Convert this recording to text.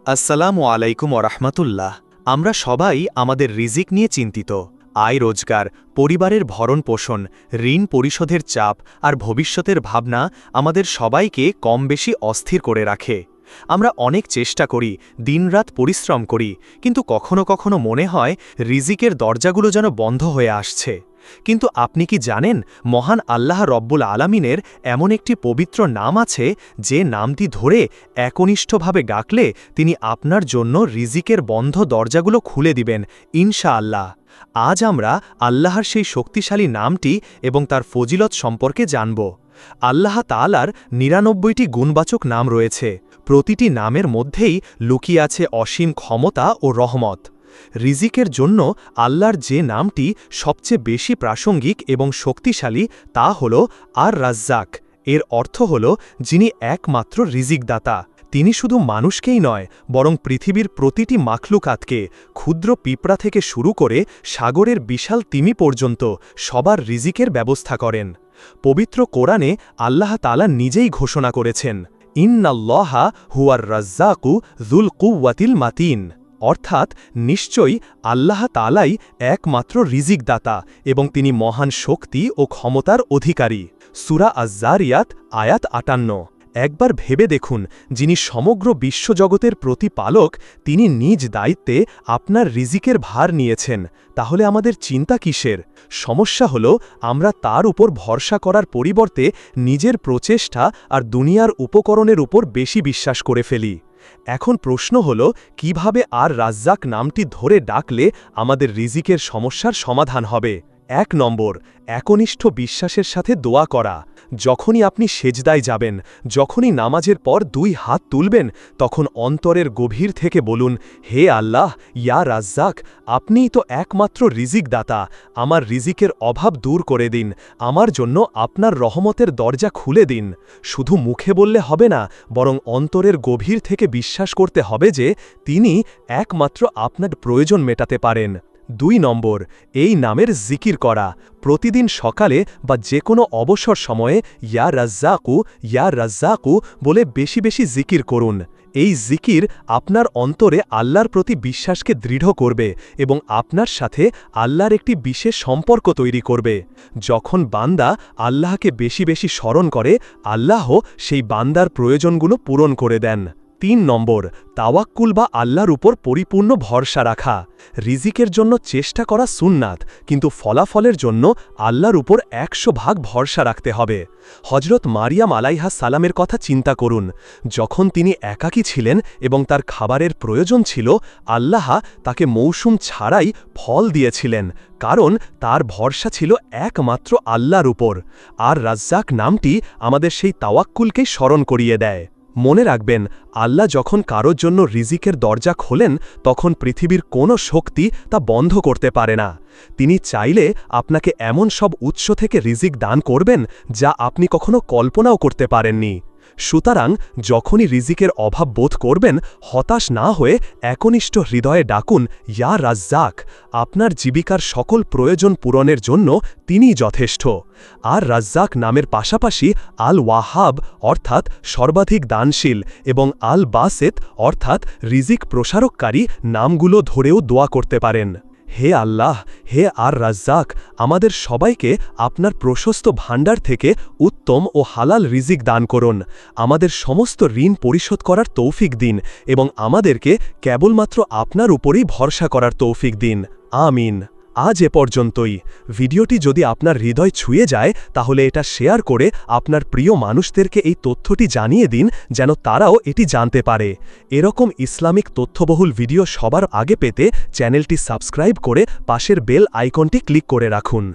আসসালামু আলাইকুম ওরহমতুল্লাহ। আমরা সবাই আমাদের রিজিক নিয়ে চিন্তিত। আয় রোজগার, পরিবারের ভরণ পোষণ, ঋণ পরিশোধের চাপ আর ভবিষ্যতের ভাবনা আমাদের সবাইকে কম বেশি অস্থির করে রাখে। আমরা অনেক চেষ্টা করি, দিনরাত পরিশ্রম করি, কিন্তু কখনো কখনো মনে হয় রিজিকের দরজাগুলো যেন বন্ধ হয়ে আসছে। কিন্তু আপনি কি জানেন, মহান আল্লাহ রব্বুল আলামিনের এমন একটি পবিত্র নাম আছে যে নামটি ধরে একনিষ্ঠভাবে ডাকলে তিনি আপনার জন্য রিজিকের বন্ধ দরজাগুলো খুলে দিবেন ইনশাআল্লাহ। আজ আমরা আল্লাহর সেই শক্তিশালী নামটি এবং তার ফজিলত সম্পর্কে জানব। আল্লাহ তাআলার ৯৯টি গুণবাচক নাম রয়েছে। প্রতিটি নামের মধ্যেই লুকিয়ে আছে অসীম ক্ষমতা ও রহমত। রিজিকের জন্য আল্লাহর যে নামটি সবচেয়ে বেশি প্রাসঙ্গিক এবং শক্তিশালী তা হল আর রাজ্জাক। এর অর্থ হল যিনি একমাত্র রিজিকদাতা। তিনি শুধু মানুষকেই নয়, বরং পৃথিবীর প্রতিটি মাখলুকাতকে, ক্ষুদ্র পিঁপড়া থেকে শুরু করে সাগরের বিশাল তিমি পর্যন্ত সবার রিজিকের ব্যবস্থা করেন। পবিত্র কোরআনে আল্লাহ তাআলা নিজেই ঘোষণা করেছেন, ইন্নাল্লাহা হুয়ার রাজ্জাকু যুল কুওয়াতিল মাতিন, অর্থাৎ নিশ্চয়ই আল্লাহ তাআলাই একমাত্র রিজিকদাতা এবং তিনি মহান শক্তি ও ক্ষমতার অধিকারী। সূরা আয-যারিয়াত আয়াত ৫৮। একবার ভেবে দেখুন, যিনি সমগ্র বিশ্বজগতের প্রতিপালক, তিনি নিজ দায়িত্বে আপনার রিজিকের ভার নিয়েছেন, তাহলে আমাদের চিন্তা কিসের? সমস্যা হল আমরা তার উপর ভরসা করার পরিবর্তে নিজের প্রচেষ্টা আর দুনিয়ার উপকরণের উপর বেশি বিশ্বাস করে ফেলি। এখন প্রশ্ন হল, কিভাবে আর রাজ্জাক নামটি ধরে ডাকলে আমাদের রিজিকের সমস্যার সমাধান হবে? ১ নম্বর, একনিষ্ঠ বিশ্বাসের সাথে দোয়া করা। যখনই আপনি সেজদায় যাবেন, যখনই নামাজের পর ২ হাত তুলবেন, তখন অন্তরের গভীর থেকে বলুন, হে আল্লাহ, ইয়া রাজ্জাক, আপনিই তো একমাত্র রিজিকদাতা। আমার রিজিকের অভাব দূর করে দিন, আমার জন্য আপনার রহমতের দরজা খুলে দিন। শুধু মুখে বললে হবে না, বরং অন্তরের গভীর থেকে বিশ্বাস করতে হবে যে তিনি একমাত্র আপনার প্রয়োজন মেটাতে পারেন। ২ নম্বর, এই নামের জিকির করা। প্রতিদিন সকালে বা যে কোনো অবসর সময়ে ইয়া রাজ্জাকু, ইয়া রাজ্জাকু বলে বেশি বেশি জিকির করুন। এই জিকির আপনার অন্তরে আল্লাহর প্রতি বিশ্বাসকে দৃঢ় করবে এবং আপনার সাথে আল্লাহর একটি বিশেষ সম্পর্ক তৈরি করবে। যখন বান্দা আল্লাহকে বেশি বেশি স্মরণ করে, আল্লাহ সেই বান্দার প্রয়োজনগুলো পূরণ করে দেন। ৩ নম্বর, তাওয়াক্কুল বা আল্লাহর উপর পরিপূর্ণ ভরসা রাখা। রিজিকের জন্য চেষ্টা করা সুন্নাত, কিন্তু ফলাফলের জন্য আল্লাহর উপর ১০০% ভরসা রাখতে হবে। হজরত মারিয়াম আলাইহা সালামের কথা চিন্তা করুন। যখন তিনি একাকী ছিলেন এবং তার খাবারের প্রয়োজন ছিল, আল্লাহ তাকে মৌসুম ছাড়াই ফল দিয়েছিলেন, কারণ তার ভরসা ছিল একমাত্র আল্লাহর উপর। আর রাজ্জাক নামটি আমাদের সেই তাওয়াক্কুলকেই স্মরণ করিয়ে দেয়। মনে রাখবেন, আল্লাহ যখন কারোর জন্য রিজিকের দরজা খোলেন, তখন পৃথিবীর কোনো শক্তি তা বন্ধ করতে পারে না। তিনি চাইলে আপনাকে এমন সব উৎস থেকে রিজিক দান করবেন যা আপনি কখনো কল্পনাও করতে পারেননি। সুতরাং যখনই রিজিকের অভাব বোধ করবেন, হতাশ না হয়ে একনিষ্ঠ হৃদয়ে ডাকুন, ইয়া রাজ্জাক। আপনার জীবিকার সকল প্রয়োজন পূরণের জন্য তিনিই যথেষ্ট। আর রাজ্জাক নামের পাশাপাশি আল ওয়াহাব অর্থাৎ সর্বাধিক দানশীল এবং আল বাসেত অর্থাৎ রিজিক প্রসারককারী নামগুলো ধরেও দোয়া করতে পারেন। হে আল্লাহ, হে আর রাজ্জাক, আমাদের সবাইকে আপনার প্রশস্ত ভাণ্ডার থেকে উত্তম ও হালাল রিজিক দান করুন। আমাদের সমস্ত ঋণ পরিশোধ করার তৌফিক দিন এবং আমাদেরকে কেবলমাত্র আপনার উপরেই ভরসা করার তৌফিক দিন। আমিন। আজ এ পর্যন্তই। ভিডিওটি যদি আপনার হৃদয় ছুঁয়ে যায়, তাহলে এটা শেয়ার করে আপনার প্রিয় মানুষদেরকে এই তথ্যটি জানিয়ে দিন, যেন তারাও এটি জানতে পারে। এরকম ইসলামিক তথ্যবহুল ভিডিও সবার আগে পেতে চ্যানেলটি সাবস্ক্রাইব করে পাশের বেল আইকনটি ক্লিক করে রাখুন।